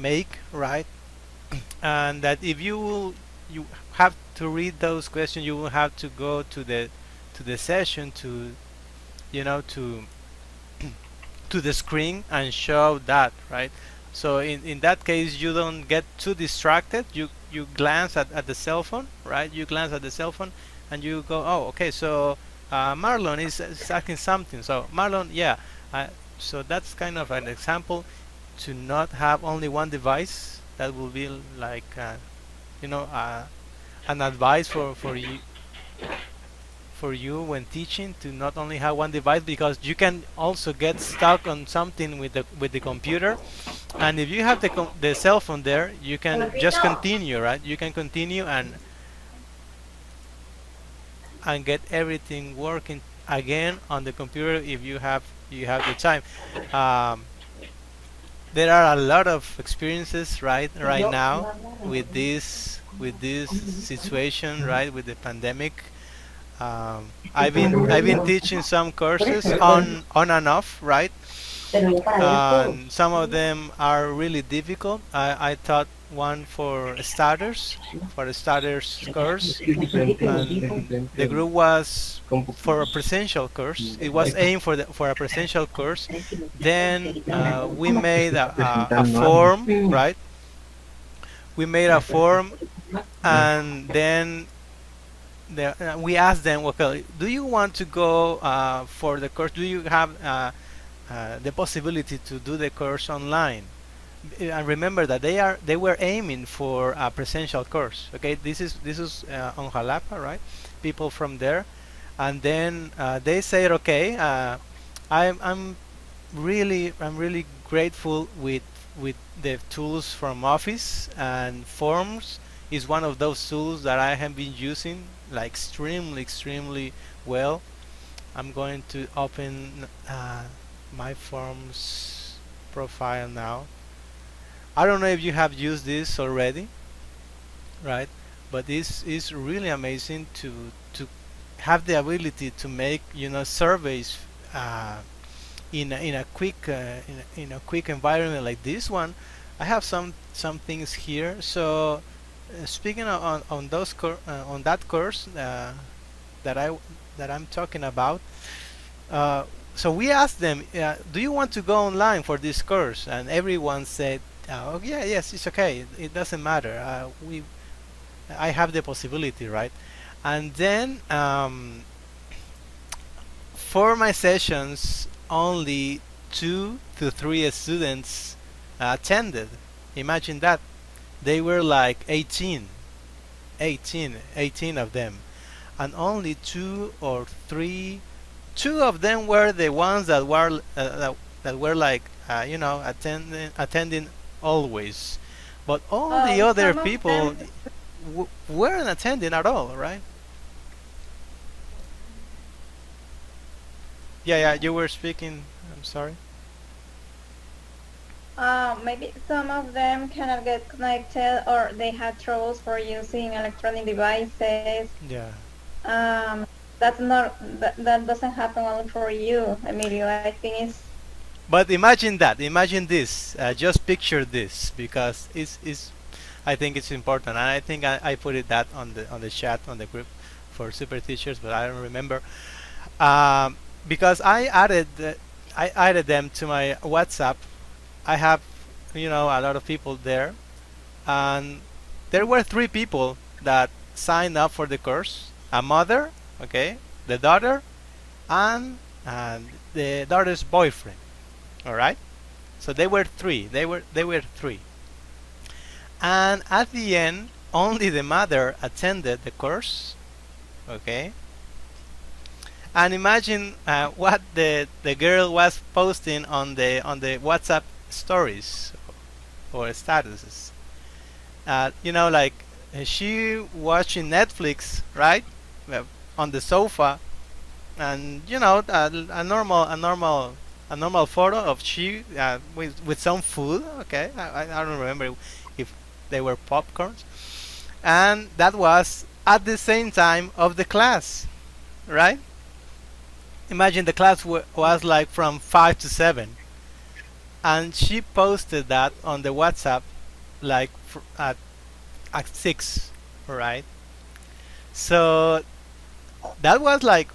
make, right? And that if you have to read those questions, you will have to go to the session to to the screen and show that, right? So in that case, you don't get too distracted. You glance at the cell phone, right? You glance at the cell phone and you go, oh, okay, so Marlon is asking something. So Marlon, yeah. Uh, so that's kind of an example to not have only one device. That will be like you know uh, an advice for you when teaching, to not only have one device, because you can also get stuck on something with the computer. And if you have the cell phone there, you can just continue, right? You can continue and get everything working again on the computer if you have the time. um, there are a lot of experiences right now with this situation, right, with the pandemic. I've been teaching some courses on and off, right? And some of them are really difficult. I taught one for a starters course, and the group was for a presential course. It was aimed for a presential course. Then we made a form, right? We made a form, and then we asked them, okay, do you want to go for the course? Do you have the possibility to do the course online? And remember that they were aiming for a presential course. Okay, this is on Jalapa, right? People from there, and then they said, okay, I'm really grateful with the tools from Office, and Forms is one of those tools that I have been using like extremely well. I'm going to open my Forms profile now. I don't know if you have used this already, right? But this is really amazing to have the ability to make surveys in a quick in a quick environment like this one. I have some things here. So speaking on on that course that I that I'm talking about. Uh, so we asked them, do you want to go online for this course? And everyone said, oh yeah, yes, it's okay. It doesn't matter. I have the possibility, right? And then for my sessions, only 2 to 3 students attended. Imagine that. They were like 18 of them, and only 2 of them were the ones that were like attending always, but all the other Some of people them, weren't attending at all, right? Yeah, yeah, you were speaking. I'm sorry. maybe some of them cannot get connected or they had troubles for using electronic devices. Yeah. Um, that doesn't happen only for you, Emilio. I think it's But imagine that. Imagine this. Just picture this, because it's. I think it's important, and I think I put it that on the chat on the group for super teachers, but I don't remember. Um, because I added them to my WhatsApp. I have a lot of people there, and there were 3 people that signed up for the course: a mother, okay, the daughter, and the daughter's boyfriend. All right. So they were three. They were three. And at the end, only the mother attended the course. Okay. And imagine what the girl was posting on the WhatsApp stories or statuses. Like she watching Netflix, right, on the sofa, and a normal photo of she with some food. Okay, I don't remember if they were popcorns, and that was at the same time of the class, right? Imagine the class was like from 5 to 7, and she posted that on the WhatsApp like at 6, right? So that was like,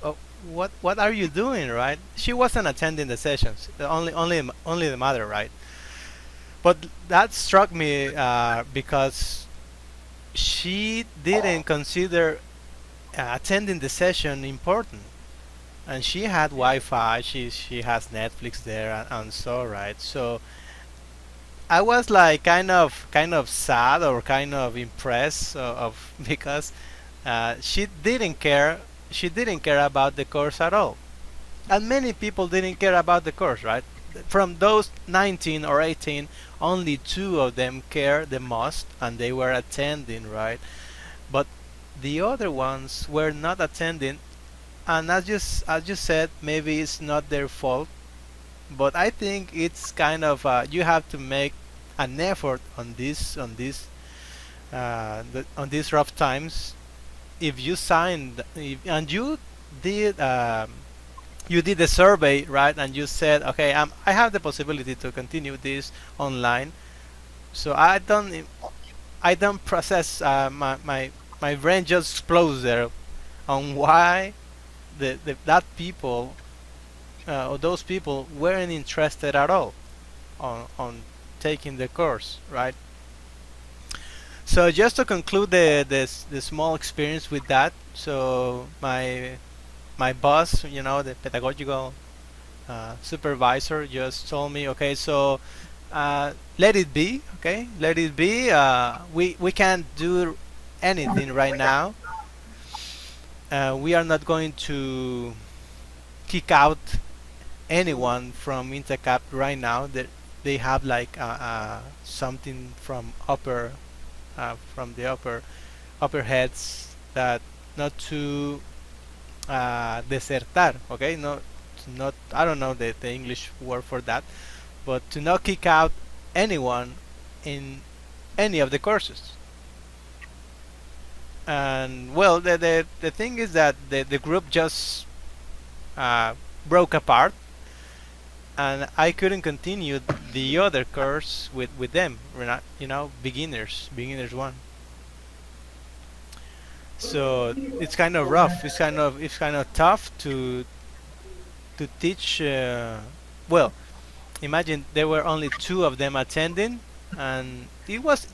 what are you doing, right? She wasn't attending the sessions, only the mother, right? But that struck me because she didn't consider attending the session important, and she had Wi-Fi. She has Netflix there, and so right. So I was like kind of sad or kind of impressed of because she didn't care. She didn't care about the course at all, and many people didn't care about the course, right? From those 19 or 18, only two of them care the most, and they were attending, right? But the other ones were not attending, and as you said, maybe it's not their fault, but I think it's kind of you have to make an effort on these rough times. If you signed and you did the survey, right, and you said, okay, I have the possibility to continue this online, so I don't process my brain just explodes there on why that people or those people weren't interested at all on taking the course, right? So just to conclude the small experience with that, so my boss, the pedagogical supervisor, just told me, okay, so let it be, okay, let it be. We can't do anything right now. We are not going to kick out anyone from Intercap right now. That they have like something from the upper heads, that not to desertar, okay, not, I don't know the English word for that, but to not kick out anyone in any of the courses. And well, the thing is that the group just uh, broke apart, and I couldn't continue the other course with them. We're not, beginners one. So it's kind of rough. It's kind of tough to teach. Well, imagine there were only two of them attending, and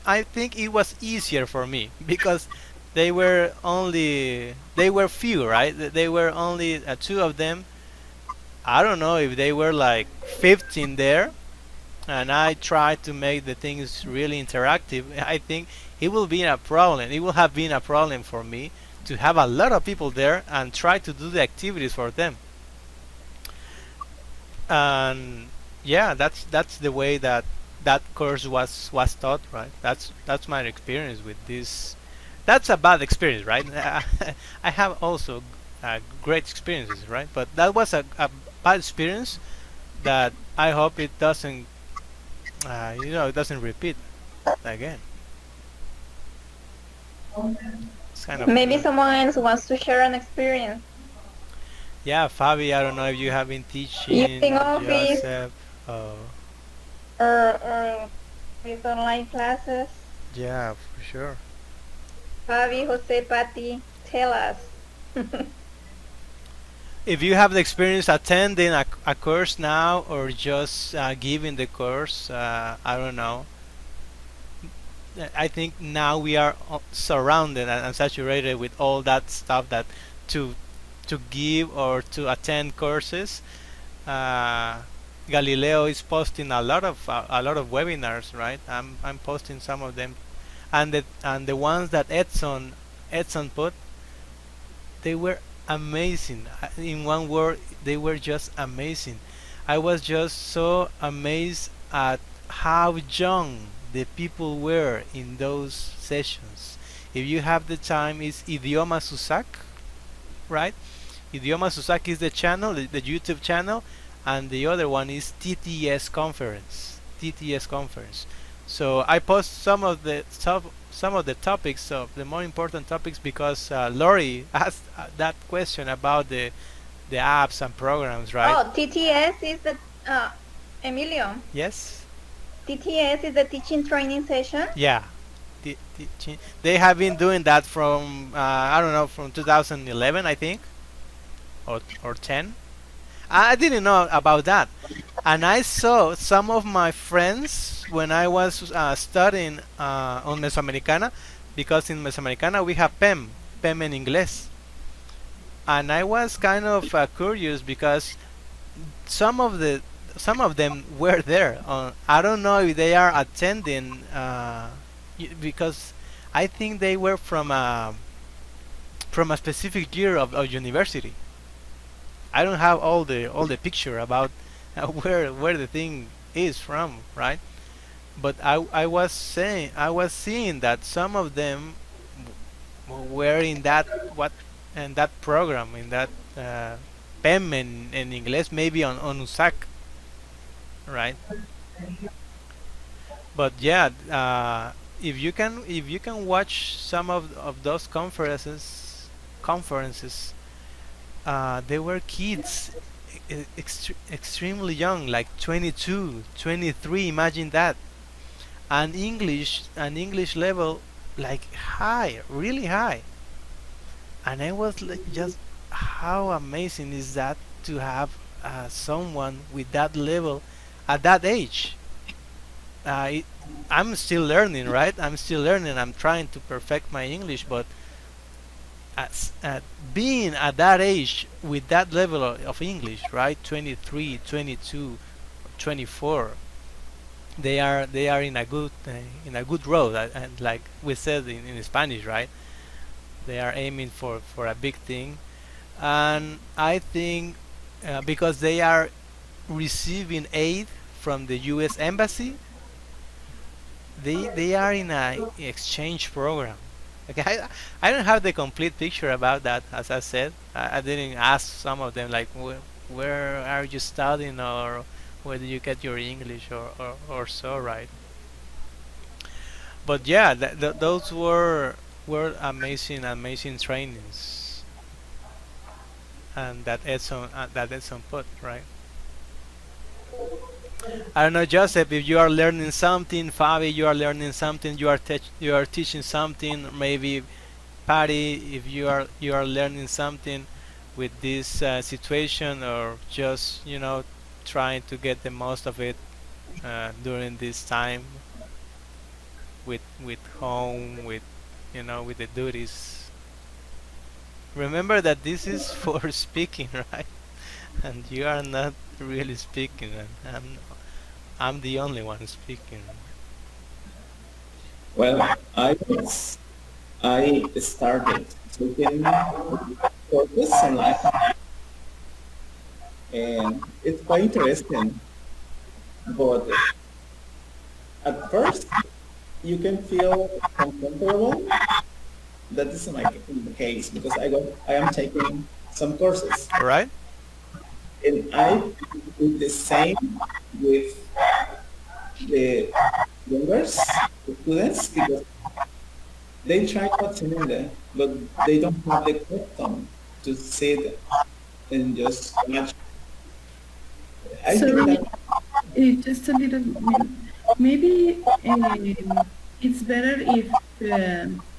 I think it was easier for me because they were few, right? They were only two of them. I don't know if they were like 15 there, and I tried to make the things really interactive. I think it will be a problem. It will have been a problem for me to have a lot of people there and try to do the activities for them. And yeah, that's the way that course was taught, right? That's my experience with this. That's a bad experience, right? I have also great experiences, right? But that was a bad experience that I hope it doesn't repeat again. It's kind of Maybe someone else wants to share an experience yeah, Fabi. I don't know if you have been using teaching, Office Joseph. Oh, or with online classes. yeah, for sure. Fabi, Jose, Patty, tell us. If you have the experience attending a course now or just giving the course, I don't know. I think now we are surrounded and saturated with all that stuff that to to give or to attend courses. Uh, Galileo is posting a lot of webinars, right? I'm posting some of them, and the ones that Edson put, they were amazing. In one word, they were just amazing. I was just so amazed at how young the people were in those sessions. If you have the time, it's Idioma Susac, right? Idioma Susac is the channel, the YouTube channel, and the other one is TTS Conference. TTS Conference. So I post some of the topics of the more important topics because Lori asked that question about the apps and programs, right? Oh, TTS is the Emilio. Yes. TTS is the teaching training session. Yeah, they have been doing that from I don't know, from 2011, I think, or 10. I didn't know about that, and I saw some of my friends when I was studying on Mesoamericana, because in Mesoamericana we have PEM en inglés, and I was kind of curious because some of the some of them were there. I don't know if they are attending because I think they were from a specific year of university. I don't have all the picture about where the thing is from, right? But I was seeing that some of them were in that program, in that PEM in English, maybe on USAC, right? But yeah, if you can watch some of those conferences, they were kids extremely young, like 22, 23. Imagine that, an English level like high, really high. And I was like, just how amazing is that to have someone with that level at that age. uh, it, I'm still learning, right? I'm still learning. I'm trying to perfect my English, but being at that age with that level of English, right? 23, 22, 24, they are in a good road, and like we said in Spanish, right? They are aiming for a big thing, and I think because they are receiving aid from the U.S. Embassy, they are in a exchange program. Okay, I don't have the complete picture about that. As I said, I didn't ask some of them like where are you studying, or where did you get your English, or so, right? But yeah, those were amazing trainings, and that Edson put, right. I don't know, Joseph, if you are learning something, Fabi, you are learning something, you are teaching something, maybe Patty, if you are learning something with this situation, or just trying to get the most of it during this time with home, with the duties. Remember that this is for speaking, right? And you are not really speaking, and I'm the only one speaking. Well, I started taking courses online, and it's quite interesting. But at first, you can feel uncomfortable. That is my case because I am taking some courses, All right? and I do the same with the younger students because they try to attend it, but they don't have the custom to sit and just watch. I think Sorry, that just a little minute. Maybe it's better if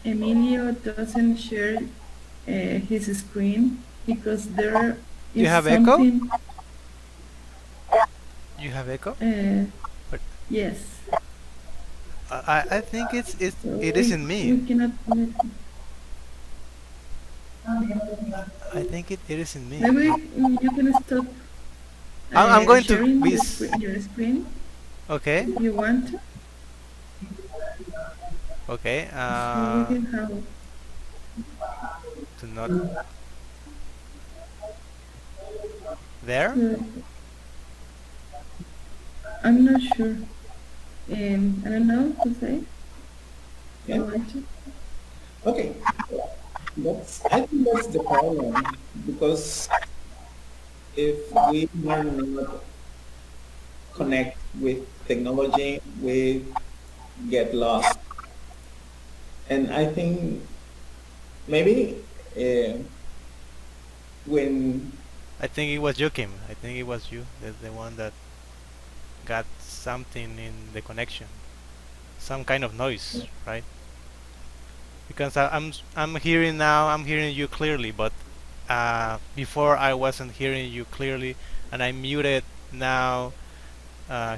Emilio doesn't share his screen because there You is have echo? something. You have echo? Uh, But yes, I think so it is in me. we cannot. I think it is in me. Maybe you can stop I'm going to sharing be your screen okay. if you want, Okay. so we can have. To not there. Uh, I'm not sure. I don't know, Jose. yeah. You want to? Okay. I think that's the problem because if we are not connect with technology, we get lost. And I think maybe when I think it was you, Kim. I think it was you, the one that got something in the connection, some kind of noise, right? Because I'm hearing now. I'm hearing you clearly, but before I wasn't hearing you clearly, and I muted now,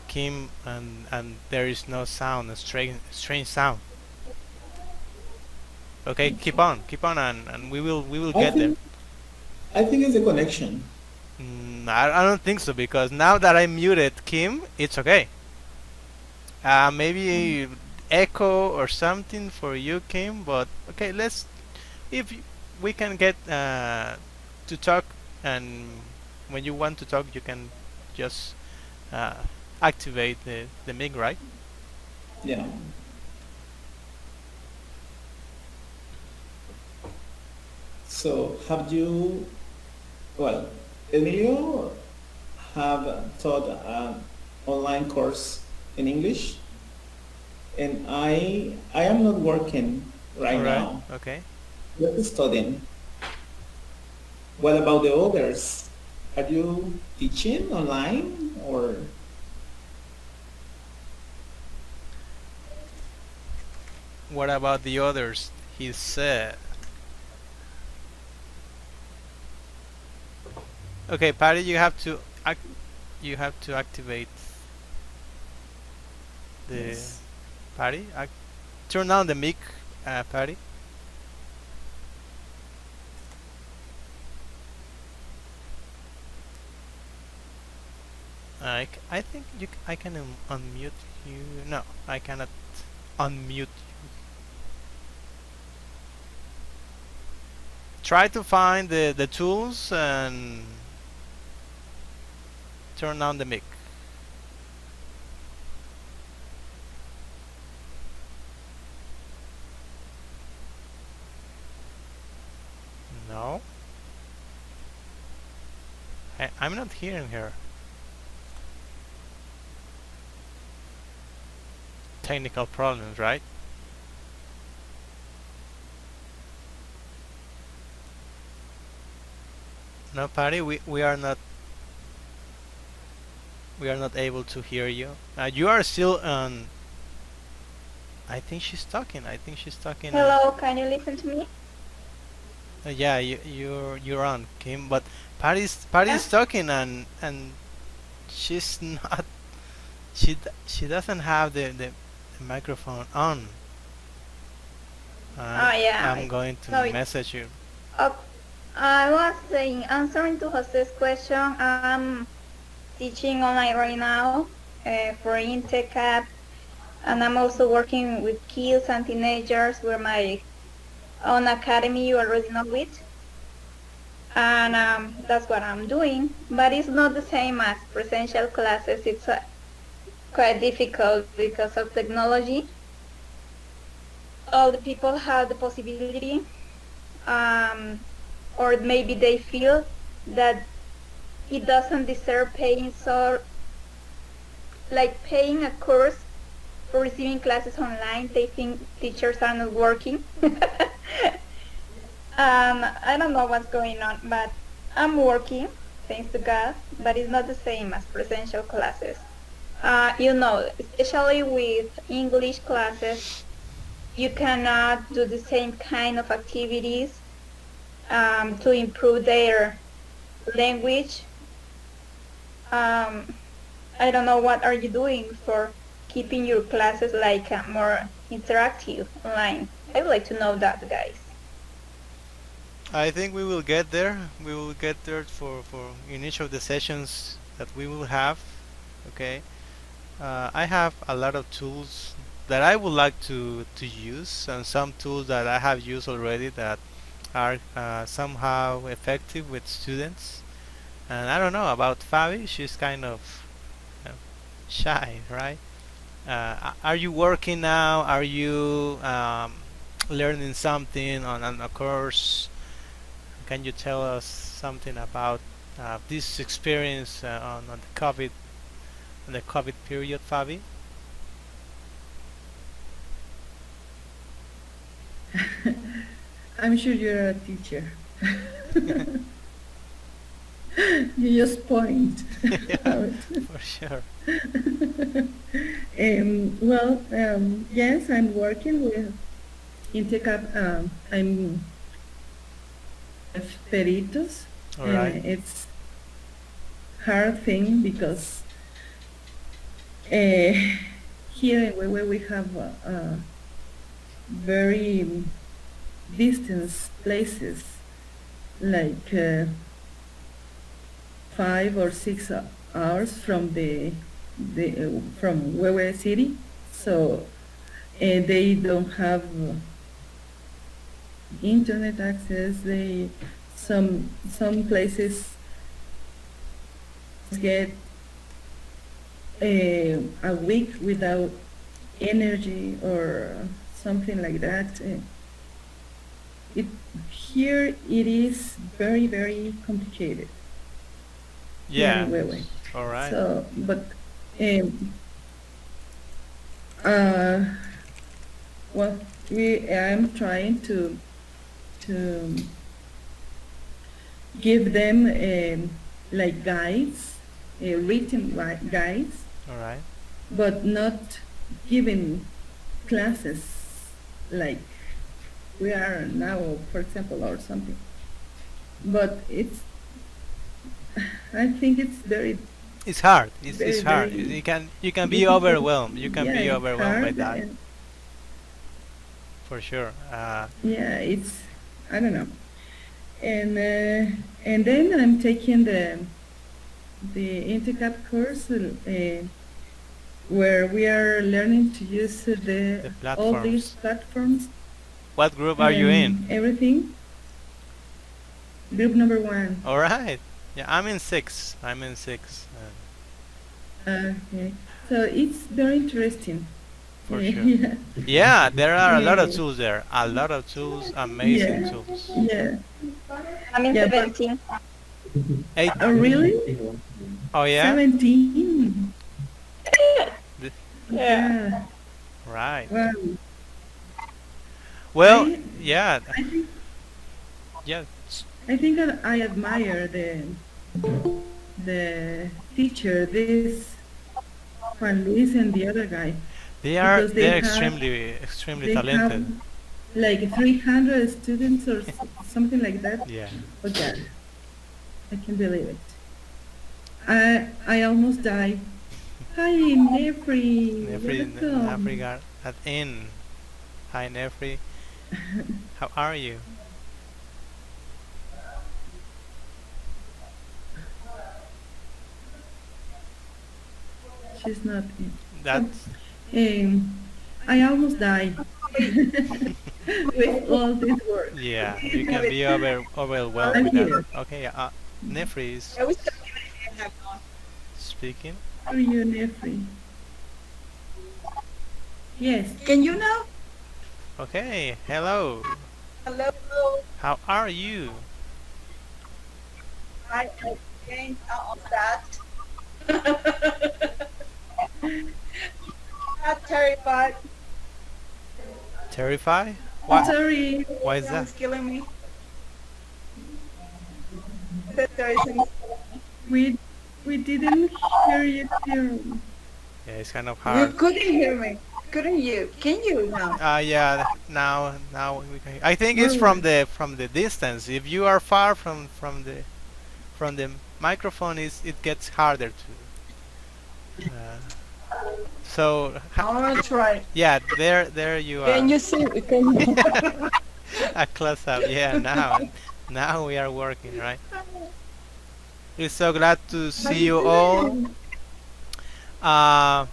Kim, and there is no sound, a strange sound. Okay, keep on, and we will I get there. think I think it's a connection. I don't think so because now that I muted Kim, it's okay. Maybe echo or something for you, Kim. But okay, let's if we can get to talk, and when you want to talk, you can just uh, activate the mic, right? Yeah. So have you, well, Emilio have taught an online course in English, and I am not working right All right. now. Okay. Just studying. What about the others? Are you teaching online or? What about the others? He said. Okay, Patty, you have to activate the Yes. Patty. Turn on the mic, Patty. I think I can unmute you. No, I cannot unmute you. Try to find the tools and turn on the mic. No, I'm not hearing her. Technical problems, right? No, Patty, we are not able to hear you. You are still on. I think she's talking. I think she's talking. Hello, can you listen to me? Yeah, you're on, Kim. But Patty's Yeah. talking, and she's not. She doesn't have the microphone on. Oh, yeah. I'm going to No, message you. uh, I was saying, answering to Jose's question, I'm teaching online right now for Intech app, and I'm also working with kids and teenagers with my own academy you already know with. And that's what I'm doing, but it's not the same as presential classes. It's quite difficult because of technology. All the people have the possibility, or maybe they feel that it doesn't deserve paying, so like paying a course for receiving classes online. They think teachers are not working. I don't know what's going on, but I'm working, thanks to God, but it's not the same as presential classes. Especially with English classes, you cannot do the same kind of activities to improve their language. I don't know what are you doing for keeping your classes like more interactive online. I would like to know that, guys. I think we will get there. We will get there for in each of the sessions that we will have. Okay. I have a lot of tools that I would like to use, and some tools that I have used already that are somehow effective with students. And I don't know about Fabi. She's kind of shy, right? Are you working now? Are you learning something on a course? Can you tell us something about this experience on the COVID period, Fabi? I'm sure you're a teacher. You just point Yeah, out. for sure. Well, yes, I'm working with Intecap. I'm with Peritos, All right. and it's hard thing because uh, here in Huehue we have very distance places like 5 or 6 hours from the from Huehue city, so they don't have internet access. They some places get a week without energy or something like that. It here it is very complicated here Yeah. in Huehue. All right. So, but um, uh, well, I'm trying to give them like guides, written guides, All right. but not giving classes like we are now, for example, or something. But I think it's very, It's hard. It's very, hard. very You can be difficult. overwhelmed. You can Yeah, be it's overwhelmed by hard, that and for sure. yeah, it's I don't know. And then I'm taking the Intercap course where we are learning to use The all these platforms. platforms What group are you in? and everything. Group number 1. All right. Yeah, I'm in six. I'm in six. Okay. So it's very interesting. For sure. Yeah. Yeah, there are a lot of Yeah. tools there. A lot of tools. Amazing Yeah. tools. Yeah. I'm in Yeah, but 17. Eight. oh, really? Oh yeah. 17. Th- Yeah. Right. Wow. Well, I yeah, I think yeah. I think that I admire the teacher, this Juan Luis and the other guy, because They're extremely they have talented. like 300 students or something like that. Yeah. Oh God, I can't believe it. I almost died. Hi, Nefri. Nefri, Welcome. Nafrigar at in. Hi Nefri. How are you? She's not in. That's Um, I almost died with all this work. yeah. You can be overwhelmed I'm with that. here. Okay. Nefri is I was speaking. How are you, Nefri? Yes. Can you now? Okay. Hello. Hello. How are you? I gained all of that. Not terrified. Terrified? Why? Sorry. Why is that? It's killing me. That there isn't. We we didn't hear you too. Yeah, it's kind of You hard. couldn't hear me. Couldn't you? Can you now? Yeah. Now we can. I think it's from the distance. If you are far from the microphone, it gets harder to. So I'll try. yeah, there you are. Can you see? Can you? A close up. Yeah, now we are working, right? We're so glad to see you all. Uh,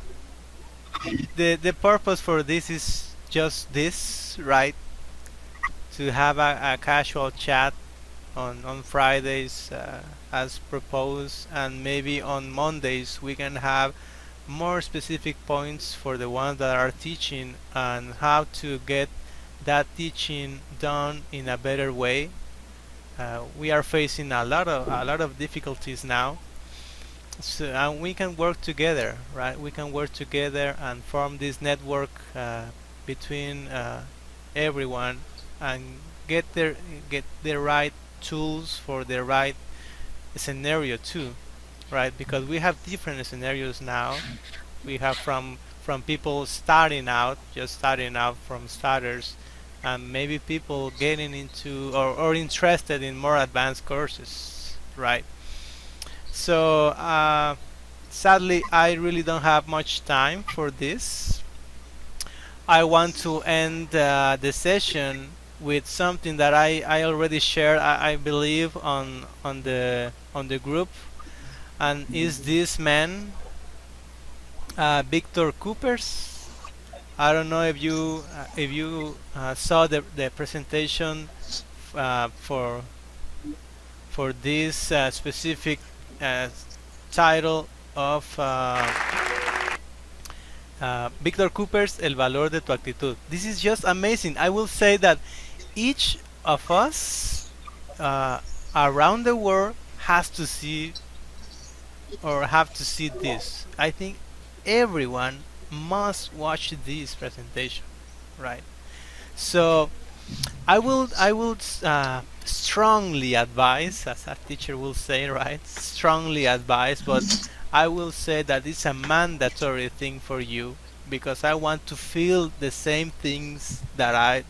the purpose for this is just this, right? To have a casual chat on Fridays as proposed, and maybe on Mondays we can have more specific points for the ones that are teaching and how to get that teaching done in a better way. We are facing a lot of difficulties now, so, and we can work together, right? We can work together and form this network between everyone and get the right tools for the right scenario too, right? Because we have different scenarios now. We have from people starting out, just starting out from starters, and maybe people getting into or interested in more advanced courses, right? So sadly, I really don't have much time for this. I want to end the session with something that I already shared, I believe, on the group, and is this man, Victor Coopers. I don't know if you saw the presentation for this specific uh, title of Victor Cooper's El valor de tu actitud. This is just amazing. I will say that each of us around the world has to see or have to see this. I think everyone must watch this presentation, right? So I will strongly advise, as a teacher will say, right? Strongly advise, but I will say that it's a mandatory thing for you because I want to feel the same things that I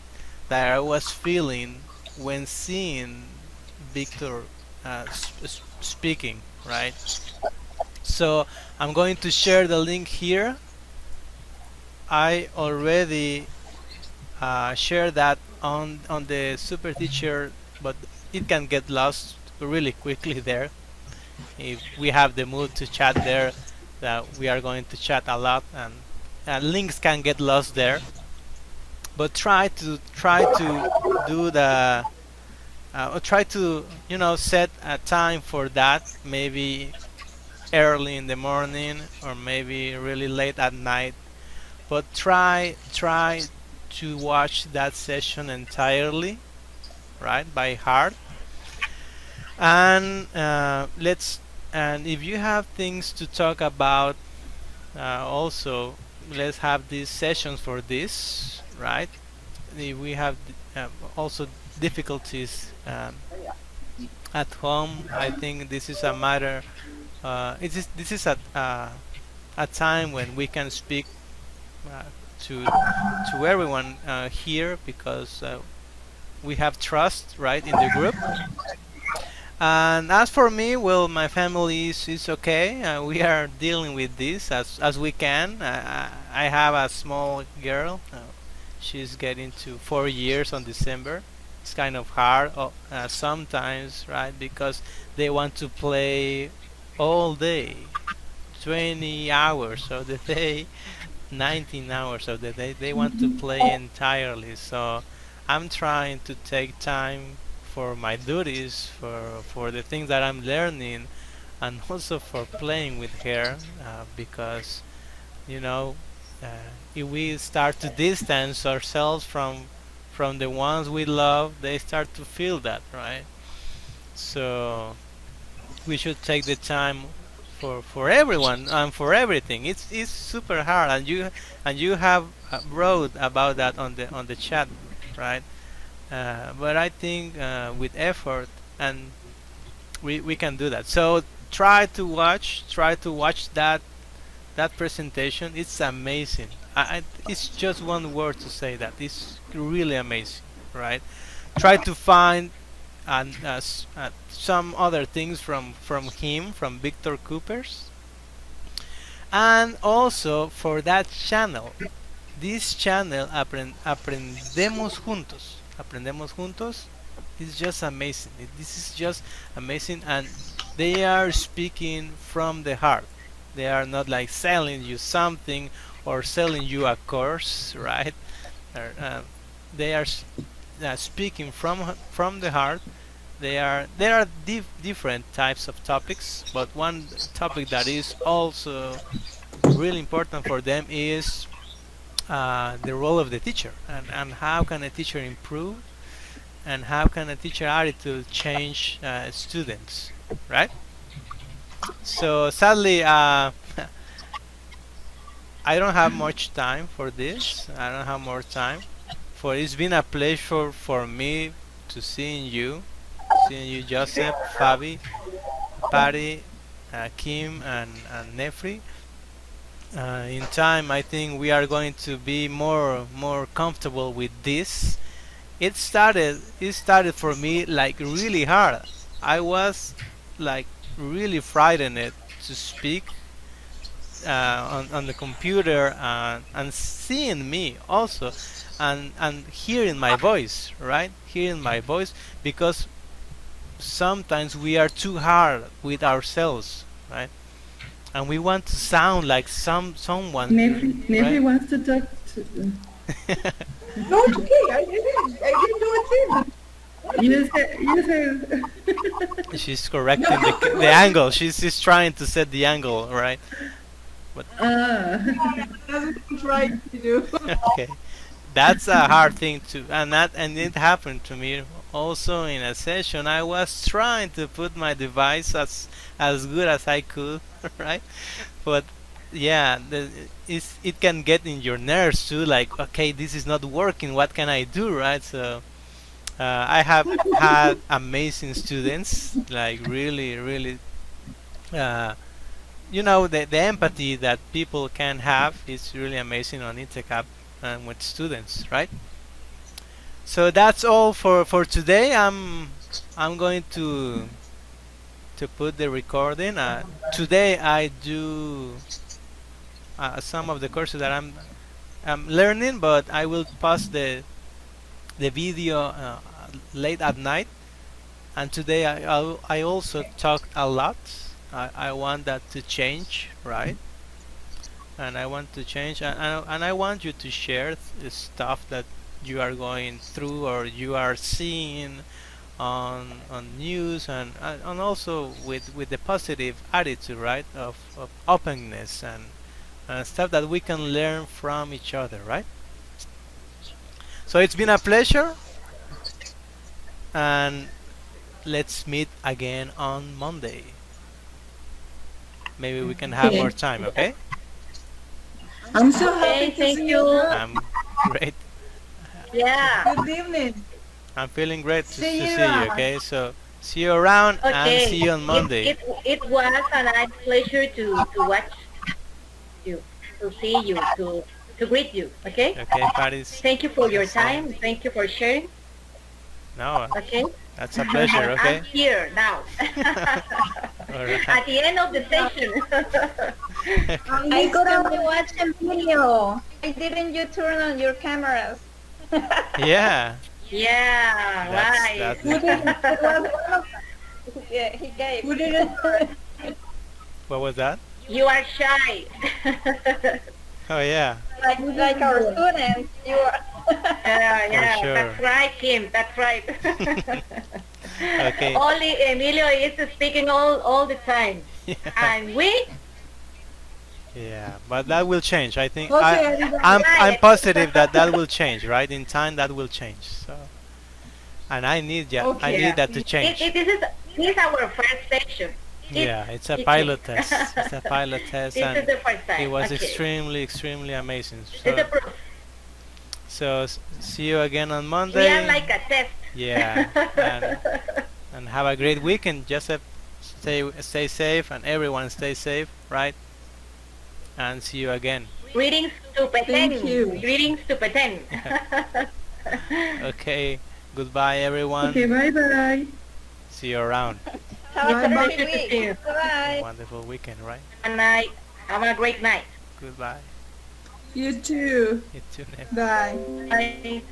was feeling when seeing Victor speaking, right? So I'm going to share the link here. I already shared that on the super teacher, but it can get lost really quickly there. If we have the mood to chat there, that we are going to chat a lot, and links can get lost there. But try to do the or try to set a time for that, maybe early in the morning or maybe really late at night. But try to watch that session entirely, right, by heart. And and if you have things to talk about, also let's have these sessions for this, right? If we have also difficulties at home, I think this is a matter. This is a time when we can speak uh, to everyone here because we have trust, right, in the group. And as for me, well, my family is okay. We are dealing with this as we can. I have a small girl. She's getting to 4 years on December. It's kind of hard sometimes, right? Because they want to play all day, 20 hours of the day, 19 hours of the day. They want to play entirely. So I'm trying to take time for my duties, for the things that I'm learning, and also for playing with her, because you know, if we start to distance ourselves from the ones we love, they start to feel that, right? So we should take the time for everyone and for everything. It's super hard, and you have wrote about that on the chat, right? But I think with effort and we can do that. So try to watch that presentation. It's amazing. It's just one word to say that. It's really amazing, right? Try to find some other things from him, from Victor Coopers, and also for that channel. This channel, Aprendemos Juntos. Aprendemos Juntos is just amazing. This is just amazing, and they are speaking from the heart. They are not like selling you something or selling you a course, right? They are speaking from the heart. There are different types of topics, but one topic that is also really important for them is the role of the teacher, and how can a teacher improve, and how can a teacher attitude change students, right? So sadly, I don't have much time for this. I don't have more time. For it's been a pleasure for me to seeing you, Joseph, Fabi, Patty, Kim, and Nefri. In time, I think we are going to be more comfortable with this. It started for me like really hard. I was like really frightened to speak on the computer, and seeing me also, and hearing my voice, right? Hearing my voice, because sometimes we are too hard with ourselves, right? And we want to sound like someone, Nefri right? wants to talk to. No, it's okay. I didn't do a thing. You said. She's correcting the angle. She's trying to set the angle, right? But Ah. That's what I'm trying to do. okay, that's a hard thing to, and it happened to me also in a session. I was trying to put my device as good as I could, right? But yeah, it can get in your nerves too. Like, okay, this is not working. What can I do, right? So I have had amazing students, like really, really. The empathy that people can have is really amazing on INTECAP and with students, right? So that's all for today. I'm going to put the recording. Today I do some of the courses that I'm learning, but I will post the video late at night. And today I also talked a lot. I want that to change, right? And I want to change, and I want you to share stuff that you are going through or you are seeing on news, and also with the positive attitude, right? Of openness and stuff that we can learn from each other, right? So it's been a pleasure, and let's meet again on Monday. Maybe we can have more time, okay? I'm so happy to thank see you. you. I'm great. Yeah. Good evening. I'm feeling great to See see you you, around. okay? So see you around and Okay. see you on Monday. It was a nice pleasure to watch you, to see you, to greet you. Okay. Okay, Paris? Thank you for your time. Thank you for sharing. No, Okay. that's a pleasure, okay? I'm here now. All right. At the end of the session. I could only watch the video. Why didn't you turn on your cameras? Yeah, Yeah, right. that's Who didn't, Yeah, he gave. who didn't, what was that? You are shy. Oh, yeah. like our students. You are. Yeah, sure. that's right, Kim. That's right. Okay. Only Emilio is speaking all the time, Yeah, and we. yeah, but that will change. I think okay, I'm positive that will change, right? In time, that will change. So, and I need I Okay. need that to change. This is our first section. Yeah, it's a it pilot is. test. It's a pilot test, This is and the first time. it was Okay. extremely amazing. It's a So, proof. see you again on We Monday. are like a test. Yeah, and have a great weekend. Just stay safe, and everyone stay safe, right? And see you again. Greetings to Petén. Thank you. Greetings to Petén. Okay, goodbye everyone. Okay, bye. See you around. Have a Bye-bye. great week. Bye. Wonderful weekend, right? And night. Have a great night. Goodbye. you too. You too, Nef. Bye. Bye.